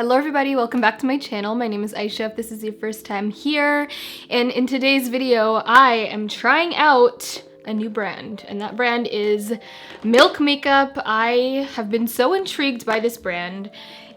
Hello everybody, welcome back to my channel. My name is Aysha if this is your first time here. And in today's video, I am trying out a new brand, and that brand is Milk Makeup. I have been so intrigued by this brand,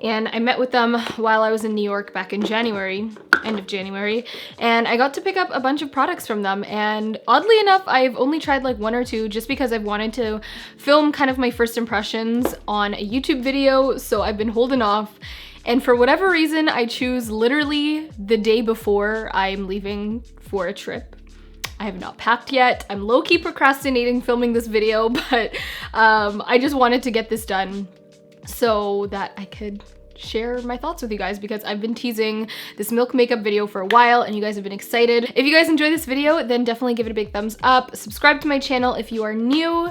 and I met with them while I was in New York back in January, end of January, and I got to pick up a bunch of products from them. And oddly enough, I've only tried like one or two just because I've wanted to film kind of my first impressions on a YouTube video, so I've been holding off. And for whatever reason, I choose literally the day before I'm leaving for a trip. I have not packed yet. I'm low-key procrastinating filming this video, but I just wanted to get this done so that I could share my thoughts with you guys, because I've been teasing this Milk Makeup video for a while and you guys have been excited. If you guys enjoy this video, then definitely give it a big thumbs up. Subscribe to my channel if you are new,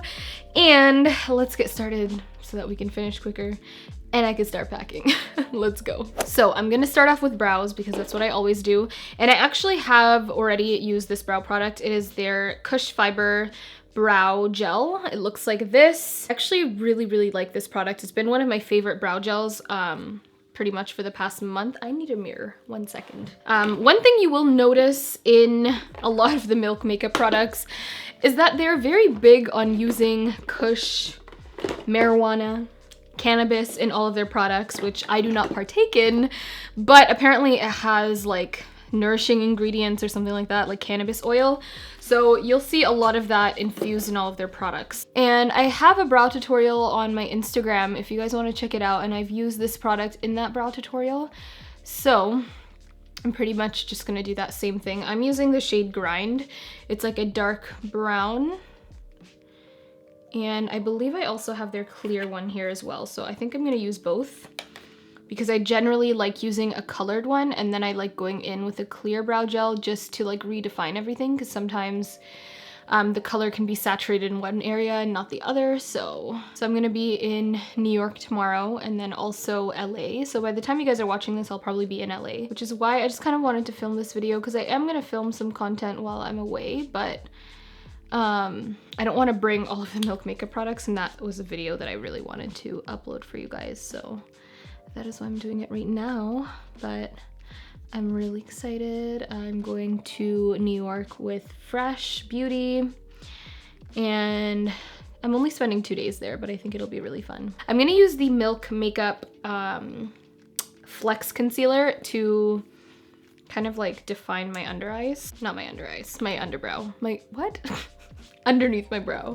and let's get started so that we can finish quicker and I can start packing. Let's go. So I'm gonna start off with brows because that's what I always do. And I actually have already used this brow product. It is their KUSH Fiber Brow Gel. It looks like this. I actually really like this product. It's been one of my favorite brow gels pretty much for the past month. I need a mirror, 1 second. One thing you will notice in a lot of the Milk Makeup products is that they're very big on using KUSH, marijuana, cannabis in all of their products, which I do not partake in, but apparently it has like nourishing ingredients or something like that, like cannabis oil. So you'll see a lot of that infused in all of their products. And I have a brow tutorial on my Instagram if you guys want to check it out, and I've used this product in that brow tutorial. So I'm pretty much just gonna do that same thing. I'm using the shade Grind. It's like a dark brown. And I believe I also have their clear one here as well. So I think I'm gonna use both because I generally like using a colored one, and then I like going in with a clear brow gel just to like redefine everything, because sometimes the color can be saturated in one area and not the other. So I'm gonna be in New York tomorrow and then also LA. So by the time you guys are watching this, I'll probably be in LA, which is why I just kind of wanted to film this video, because I am gonna film some content while I'm away, but I don't want to bring all of the Milk Makeup products, and that was a video that I really wanted to upload for you guys, so that is why I'm doing it right now. But I'm really excited. I'm going to New York with Fresh Beauty, and I'm only spending 2 days there, but I think it'll be really fun. I'm gonna use the Milk Makeup Flex Concealer to kind of like define my under eyes. Not my under eyes, my underbrow. My what? Underneath my brow.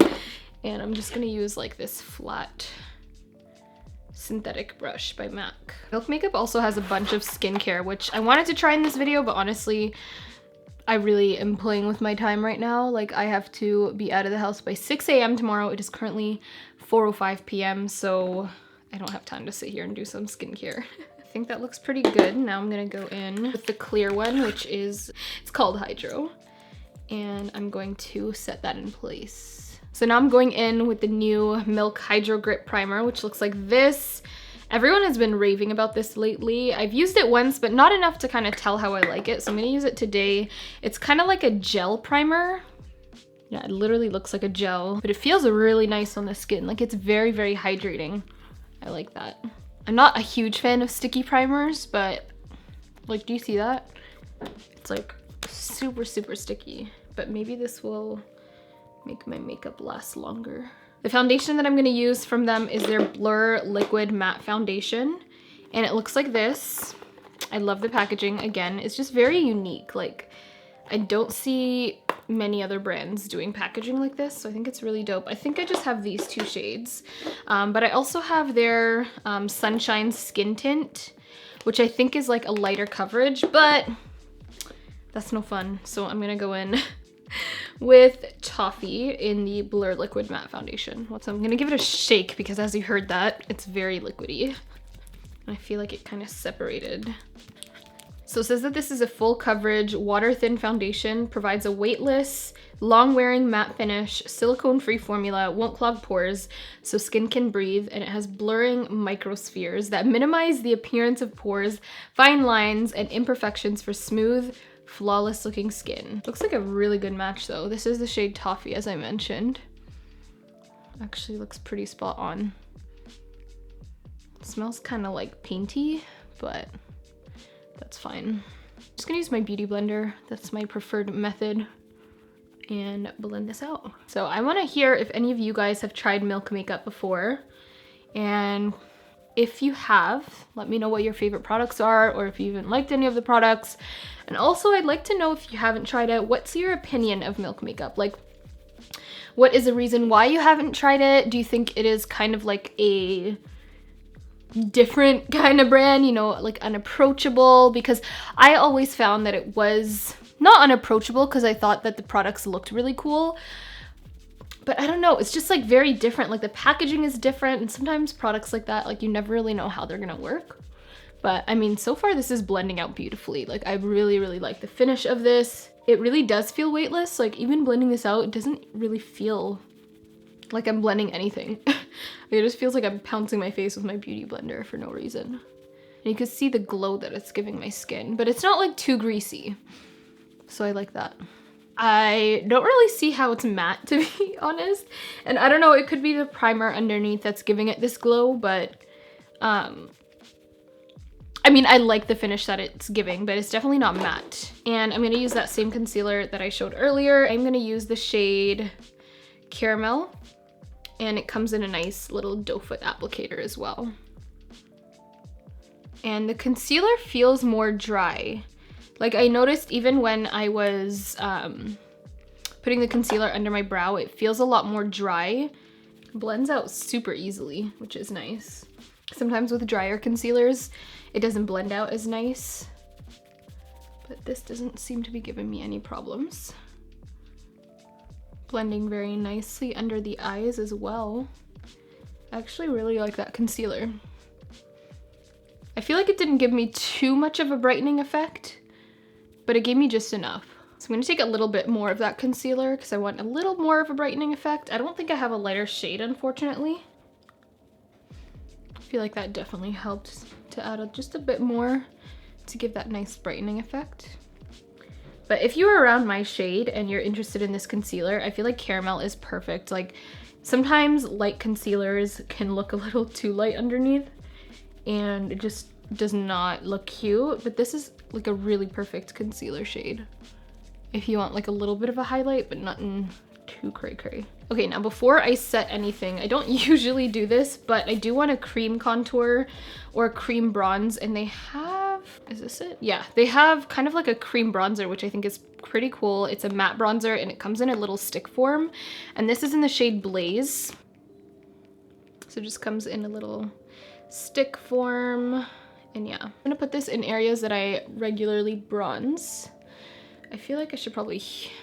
And I'm just gonna use like this flat synthetic brush by MAC. Milk Makeup also has a bunch of skincare, which I wanted to try in this video, but honestly, I really am playing with my time right now. Like, I have to be out of the house by 6 a.m. tomorrow. It is currently 4:05 p.m. so I don't have time to sit here and do some skincare. I think that looks pretty good. Now I'm gonna go in with the clear one, which is, it's called Hydro. And I'm going to set that in place. So now I'm going in with the new Milk Hydro Grip Primer, which looks like this. Everyone has been raving about this lately. I've used it once, but not enough to kind of tell how I like it. So I'm gonna use it today. It's kind of like a gel primer. Yeah, it literally looks like a gel, but it feels really nice on the skin. Like, it's very hydrating. I like that. I'm not a huge fan of sticky primers, but like, do you see that? It's like super sticky, but maybe this will make my makeup last longer. The foundation that I'm gonna use from them is their Blur Liquid Matte Foundation, and it looks like this. I love the packaging. Again, it's just very unique. Like, I don't see many other brands doing packaging like this, so I think it's really dope. I think I just have these two shades, but I also have their Sunshine Skin Tint, which I think is like a lighter coverage, but that's no fun. So I'm gonna go in with Toffee in the Blur Liquid Matte Foundation. So I'm gonna give it a shake, because as you heard that, it's very liquidy. I feel like it kind of separated. So it says that this is a full coverage, water thin foundation, provides a weightless, long wearing matte finish, silicone free formula, won't clog pores, so skin can breathe, and it has blurring microspheres that minimize the appearance of pores, fine lines, and imperfections for smooth, flawless looking skin. Looks like a really good match though. This is the shade Toffee, as I mentioned. Actually looks pretty spot on. It smells kind of like painty, but that's fine. I'm just gonna use my beauty blender. That's my preferred method, and blend this out. So I wanna hear if any of you guys have tried Milk makeup before, and if you have, let me know what your favorite products are, or if you even liked any of the products. And also I'd like to know, if you haven't tried it, what's your opinion of Milk makeup? Like, what is the reason why you haven't tried it? Do you think it is kind of like a different kind of brand, you know, like unapproachable? Because I always found that it was not unapproachable, because I thought that the products looked really cool. But I don't know, it's just like very different. Like the packaging is different, and sometimes products like that, like you never really know how they're gonna work. But I mean, so far this is blending out beautifully. Like I really, really like the finish of this. It really does feel weightless. Like even blending this out, it doesn't really feel like I'm blending anything. It just feels like I'm pouncing my face with my beauty blender for no reason. And you can see the glow that it's giving my skin, but it's not like too greasy. So I like that. I don't really see how it's matte, to be honest. And I don't know, it could be the primer underneath that's giving it this glow, but I mean, I like the finish that it's giving, but it's definitely not matte. And I'm gonna use that same concealer that I showed earlier. I'm gonna use the shade Caramel, and it comes in a nice little doe foot applicator as well. And the concealer feels more dry. Like I noticed even when I was putting the concealer under my brow, it feels a lot more dry. Blends out super easily, which is nice. Sometimes with drier concealers, it doesn't blend out as nice. But this doesn't seem to be giving me any problems. Blending very nicely under the eyes as well. I actually really like that concealer. I feel like it didn't give me too much of a brightening effect, but it gave me just enough. So I'm gonna take a little bit more of that concealer because I want a little more of a brightening effect. I don't think I have a lighter shade, unfortunately. I feel like that definitely helped to add just a bit more to give that nice brightening effect. But if you're around my shade and you're interested in this concealer, I feel like Caramel is perfect. Like sometimes light concealers can look a little too light underneath and it just does not look cute, but this is like a really perfect concealer shade if you want like a little bit of a highlight, but nothing too cray-cray. Okay, now before I set anything, I don't usually do this, but I do want a cream contour or a cream bronze, and they have, is this it? Yeah, they have kind of like a cream bronzer, which I think is pretty cool. It's a matte bronzer and it comes in a little stick form, and this is in the shade Blaze. So it just comes in a little stick form, and yeah. I'm gonna put this in areas that I regularly bronze. I feel like I should probably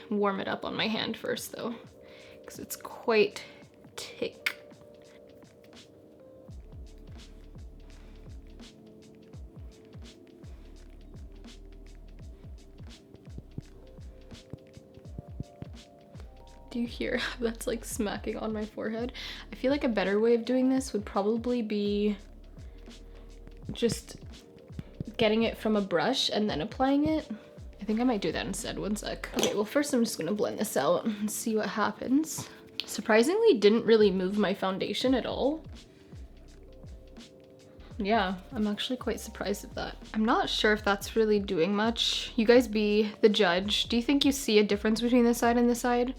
warm it up on my hand first though, because it's quite thick. Do you hear how that's like smacking on my forehead? I feel like a better way of doing this would probably be just getting it from a brush and then applying it. I think I might do that instead, one sec. Okay, well first I'm just gonna blend this out and see what happens. Surprisingly, didn't really move my foundation at all. Yeah, I'm actually quite surprised at that. I'm not sure if that's really doing much. You guys be the judge. Do you think you see a difference between this side and this side?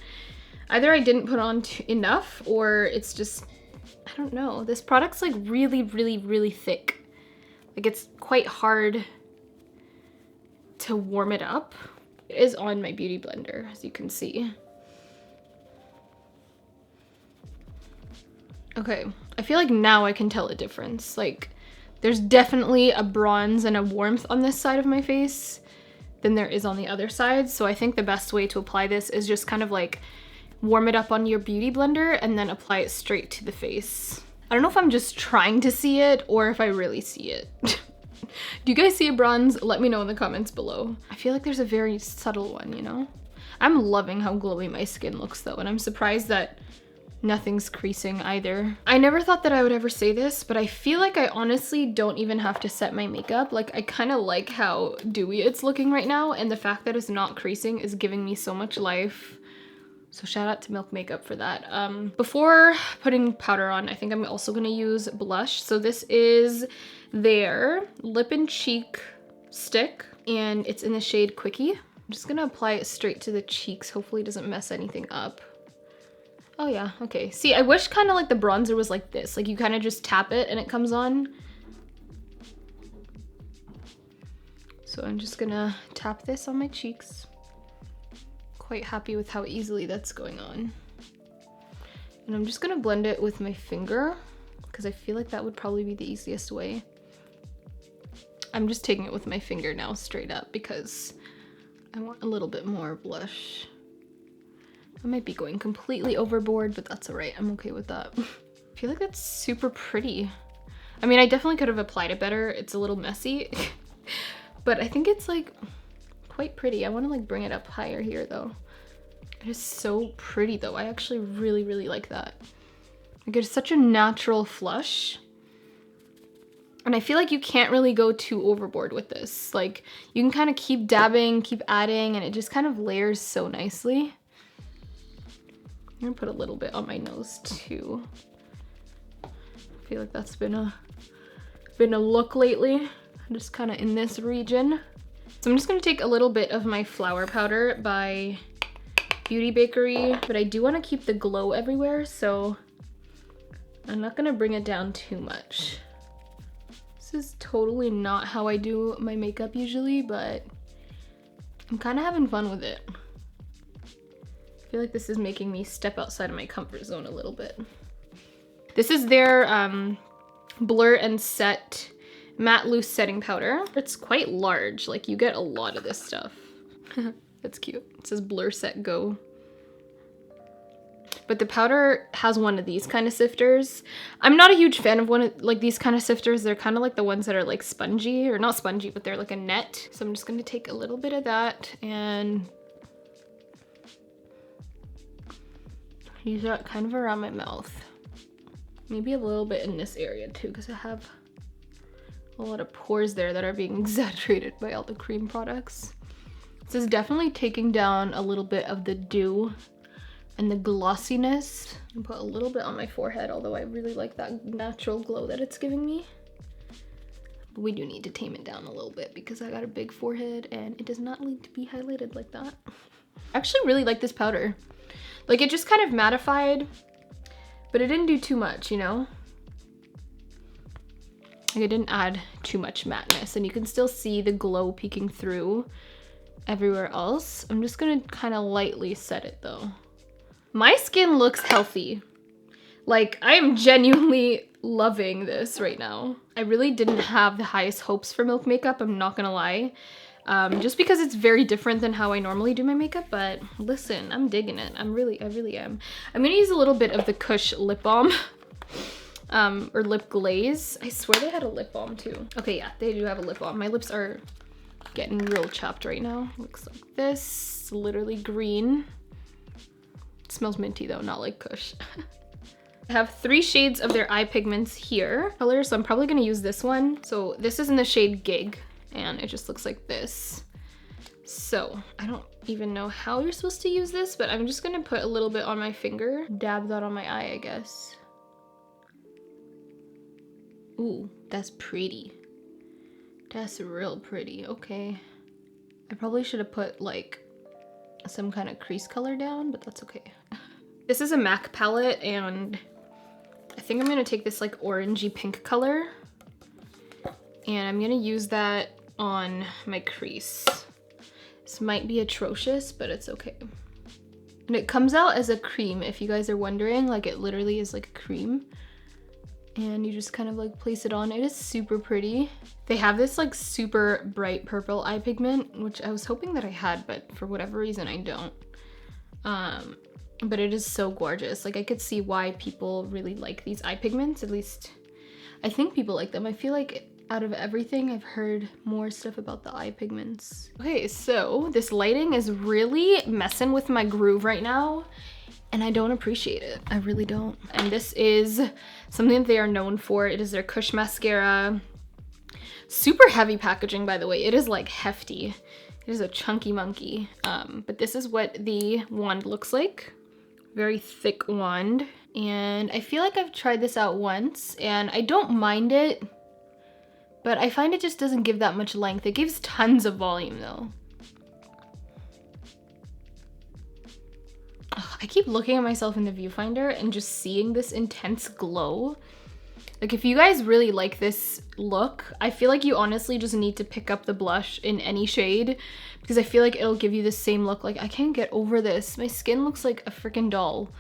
Either I didn't put on enough, or it's just, I don't know. This product's like really, really, really thick. Like it's quite hard to warm it up. It is on my beauty blender, as you can see. Okay, I feel like now I can tell a difference. Like there's definitely a bronze and a warmth on this side of my face than there is on the other side. So I think the best way to apply this is just kind of like warm it up on your beauty blender and then apply it straight to the face. I don't know if I'm just trying to see it or if I really see it. Do you guys see a bronze? Let me know in the comments below. I feel like there's a very subtle one, you know? I'm loving how glowy my skin looks though, and I'm surprised that nothing's creasing either. I never thought that I would ever say this, but I feel like I honestly don't even have to set my makeup. Like I kind of like how dewy it's looking right now, and the fact that it's not creasing is giving me so much life, So shout out to Milk Makeup for that. Before putting powder on, I think I'm also gonna use blush. So this is their Lip and Cheek stick, and it's in the shade Quickie. I'm just gonna apply it straight to the cheeks. Hopefully it doesn't mess anything up. Oh yeah, okay. See, I wish kind of like the bronzer was like this. Like you kind of just tap it and it comes on. So I'm just gonna tap this on my cheeks. Quite happy with how easily that's going on. And I'm just gonna blend it with my finger because I feel like that would probably be the easiest way. I'm just taking it with my finger now straight up because I want a little bit more blush. I might be going completely overboard, but that's all right. I'm okay with that. I feel like that's super pretty. I mean, I definitely could have applied it better. It's a little messy, but I think it's like quite pretty. I want to like bring it up higher here though. It is so pretty though. I actually really, really like that. Like it's such a natural flush. And I feel like you can't really go too overboard with this. Like you can kind of keep dabbing, keep adding, and it just kind of layers so nicely. I'm gonna put a little bit on my nose too. I feel like that's been a look lately. I'm just kind of in this region. So I'm just gonna take a little bit of my flower powder by Beauty Bakery, but I do want to keep the glow everywhere, so I'm not gonna bring it down too much. This is totally not how I do my makeup usually, but I'm kind of having fun with it. I feel like this is making me step outside of my comfort zone a little bit. This is their Blur and Set Matte Loose Setting Powder. It's quite large, like you get a lot of this stuff. That's cute. It says Blur Set Go. But the powder has one of these kind of sifters. I'm not a huge fan of one of like these kind of sifters. They're kind of like the ones that are like spongy, or not spongy, but they're like a net. So I'm just gonna take a little bit of that and use that kind of around my mouth. Maybe a little bit in this area too, because I have a lot of pores there that are being exaggerated by all the cream products. This is definitely taking down a little bit of the dew and the glossiness. And put a little bit on my forehead, although I really like that natural glow that it's giving me. But we do need to tame it down a little bit because I got a big forehead and it does not need to be highlighted like that. I actually really like this powder. Like it just kind of mattified, but it didn't do too much, you know? Like it didn't add too much matteness, and you can still see the glow peeking through everywhere else. I'm just gonna kind of lightly set it though. My skin looks healthy. Like I am genuinely loving this right now. I really didn't have the highest hopes for Milk Makeup, I'm not gonna lie. Just because it's very different than how I normally do my makeup, but listen, I'm digging it. I really am. I'm gonna use a little bit of the KUSH lip balm, or lip glaze. I swear they had a lip balm too. Okay, yeah, they do have a lip balm. My lips are getting real chapped right now. Looks like this, it's literally green. It smells minty though, not like KUSH. I have 3 shades of their eye pigments here. Colors, so I'm probably gonna use this one. So this is in the shade Gig, and it just looks like this. So I don't even know how you're supposed to use this, but I'm just gonna put a little bit on my finger, dab that on my eye, I guess. Ooh, that's pretty. That's real pretty, okay. I probably should have put like some kind of crease color down, but that's okay. This is a MAC palette, and I think I'm gonna take this like orangey pink color, and I'm gonna use that on my crease. This might be atrocious, but it's okay. And it comes out as a cream, if you guys are wondering. Like it literally is like a cream. And you just kind of like place it on. It is super pretty. They have this like super bright purple eye pigment, which I was hoping that I had, but for whatever reason I don't. But it is so gorgeous. Like I could see why people really like these eye pigments. At least I think people like them. I feel like out of everything, I've heard more stuff about the eye pigments. Okay, so this lighting is really messing with my groove right now, and I don't appreciate it. I really don't. And this is something that they are known for. It is their KUSH mascara. Super heavy packaging, by the way. It is like hefty. It is a chunky monkey. But this is what the wand looks like. very thick wand. And I feel like I've tried this out once and I don't mind it, but I find it just doesn't give that much length. It gives tons of volume though. Ugh, I keep looking at myself in the viewfinder and just seeing this intense glow. Like if you guys really like this look, I feel like you honestly just need to pick up the blush in any shade because I feel like it'll give you the same look. Like I can't get over this. My skin looks like a freaking doll.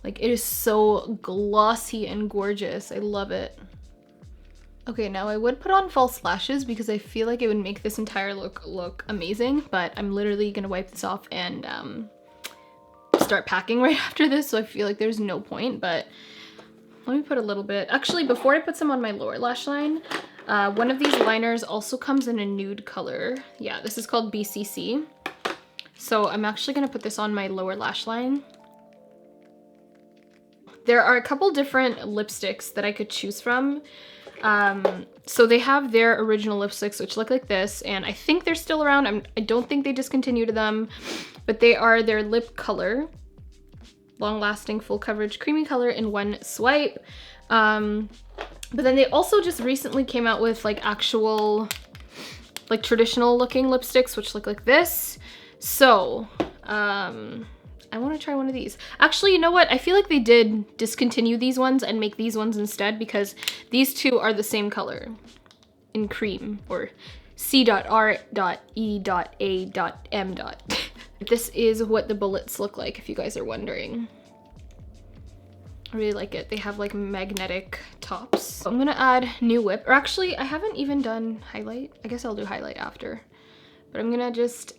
Like it is so glossy and gorgeous. I love it. Okay, now I would put on false lashes because I feel like it would make this entire look amazing, but I'm literally gonna wipe this off and start packing right after this, so I feel like there's no point, but let me put a little bit. Actually, before I put some on my lower lash line, one of these liners also comes in a nude color. Yeah, this is called BCC. So I'm actually gonna put this on my lower lash line. There are a couple different lipsticks that I could choose from. So they have their original lipsticks, which look like this, and I think they're still around. I don't think they discontinued them, but they are their lip color. Long-lasting, full coverage, creamy color in one swipe. But then they also just recently came out with like actual, like traditional looking lipsticks, which look like this. So, I want to try one of these. Actually, you know what? I feel like they did discontinue these ones and make these ones instead because these two are the same color in cream, or C.R.E.A.M. This is what the bullets look like, if you guys are wondering. I really like it. They have like magnetic tops. So I'm gonna add New Whip, or actually I haven't even done highlight. I guess I'll do highlight after, but I'm gonna just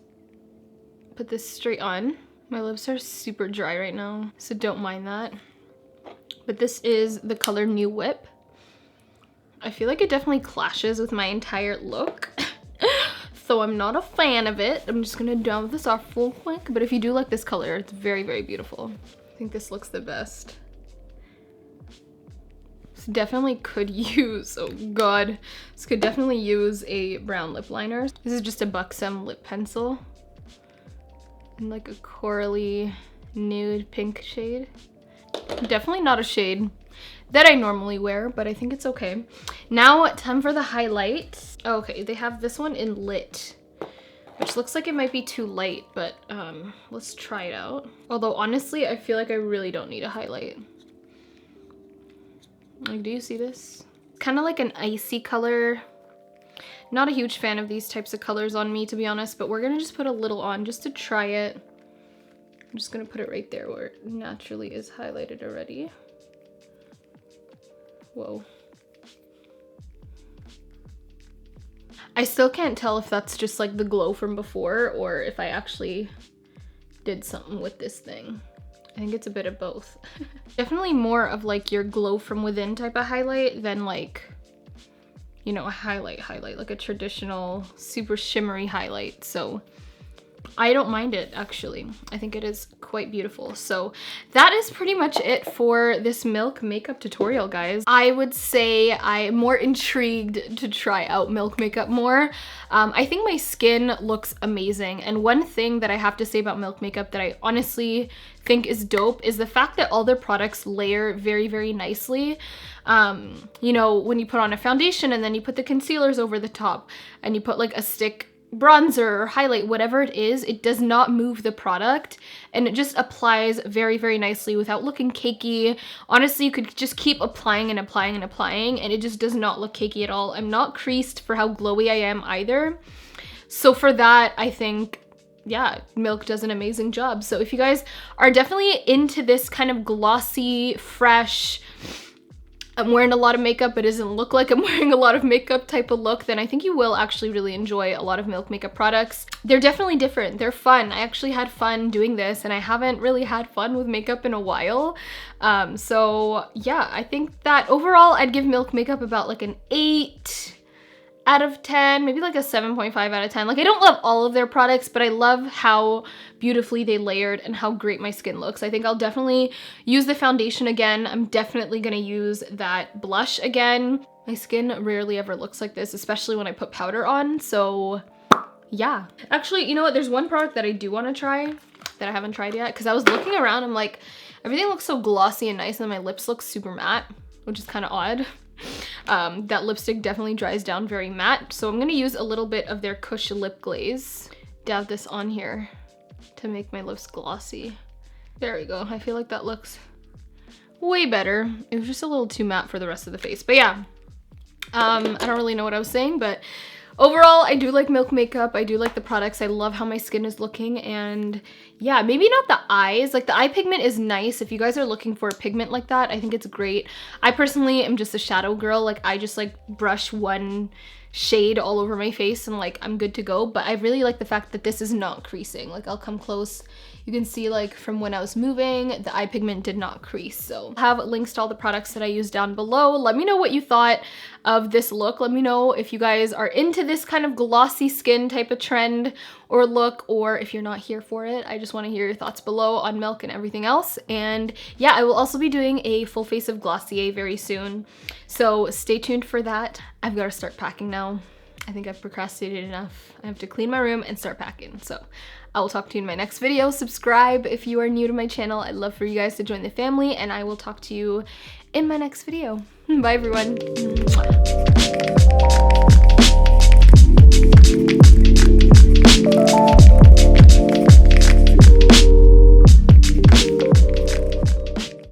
put this straight on. My lips are super dry right now, so don't mind that. But this is the color New Whip. I feel like it definitely clashes with my entire look. So I'm not a fan of it. I'm just gonna dab this off real quick. But if you do like this color, it's very, very beautiful. I think this looks the best. This definitely could use, oh god. This could definitely use a brown lip liner. This is just a Buxom lip pencil. In like a corally nude pink shade. Definitely not a shade that I normally wear, but I think it's okay. Now, time for the highlight. Okay, they have this one in Lit, which looks like it might be too light, but let's try it out. Although honestly, I feel like I really don't need a highlight. Like, do you see this? Kind of like an icy color. Not a huge fan of these types of colors on me, to be honest, but we're gonna just put a little on just to try it. I'm just gonna put it right there where it naturally is highlighted already. Whoa. I still can't tell if that's just like the glow from before or if I actually did something with this thing. I think it's a bit of both. Definitely more of like your glow from within type of highlight than like, you know, a highlight, like a traditional super shimmery highlight. So I don't mind it, actually. I think it is quite beautiful. So that is pretty much it for this Milk makeup tutorial, guys. I would say I'm more intrigued to try out Milk makeup more. I think my skin looks amazing. And one thing that I have to say about Milk makeup that I honestly think is dope is the fact that all their products layer very, very nicely. You know, when you put on a foundation and then you put the concealers over the top and you put like a stick bronzer or highlight, whatever it is, it does not move the product and it just applies very, very nicely without looking cakey. Honestly, you could just keep applying and applying and applying and it just does not look cakey at all. I'm not creased for how glowy I am either. So for that, I think, yeah, Milk does an amazing job. So if you guys are definitely into this kind of glossy, fresh, I'm wearing a lot of makeup but it doesn't look like I'm wearing a lot of makeup type of look, then I think you will actually really enjoy a lot of Milk makeup products. They're definitely different. They're fun. I actually had fun doing this and I haven't really had fun with makeup in a while. So yeah, I think that overall I'd give Milk makeup about like an 8 out of 10, maybe like a 7.5 out of 10. Like, I don't love all of their products, but I love how beautifully they layered and how great my skin looks. I think I'll definitely use the foundation again. I'm definitely gonna use that blush again. My skin rarely ever looks like this, especially when I put powder on, so yeah. Actually, you know what? There's one product that I do want to try that I haven't tried yet, because I was looking around, I'm like, Everything looks so glossy and nice, and then my lips look super matte, which is kind of odd. That lipstick definitely dries down very matte, so I'm gonna use a little bit of their KUSH lip glaze. Dab this on here to make my lips glossy. There we go. I feel like that looks way better. It was just a little too matte for the rest of the face, but yeah. I don't really know what I was saying, but overall, I do like Milk makeup. I do like the products. I love how my skin is looking, and yeah, maybe not the eyes. Like, the eye pigment is nice. If you guys are looking for a pigment like that, I think it's great. I personally am just a shadow girl. Like, I just like brush one shade all over my face and like I'm good to go. But I really like the fact that this is not creasing. Like, I'll come close. You can see, like, from when I was moving, the eye pigment did not crease. So I have links to all the products that I use down below. Let me know what you thought of this look. Let me know if you guys are into this kind of glossy skin type of trend or look, or if you're not here for it. I just want to hear your thoughts below on Milk and everything else. And yeah, I will also be doing a full face of Glossier very soon, so stay tuned for that. I've got to start packing now. I think I've procrastinated enough. I have to clean my room and start packing. So I will talk to you in my next video. Subscribe if you are new to my channel. I'd love for you guys to join the family, and I will talk to you in my next video. Bye everyone. Mwah.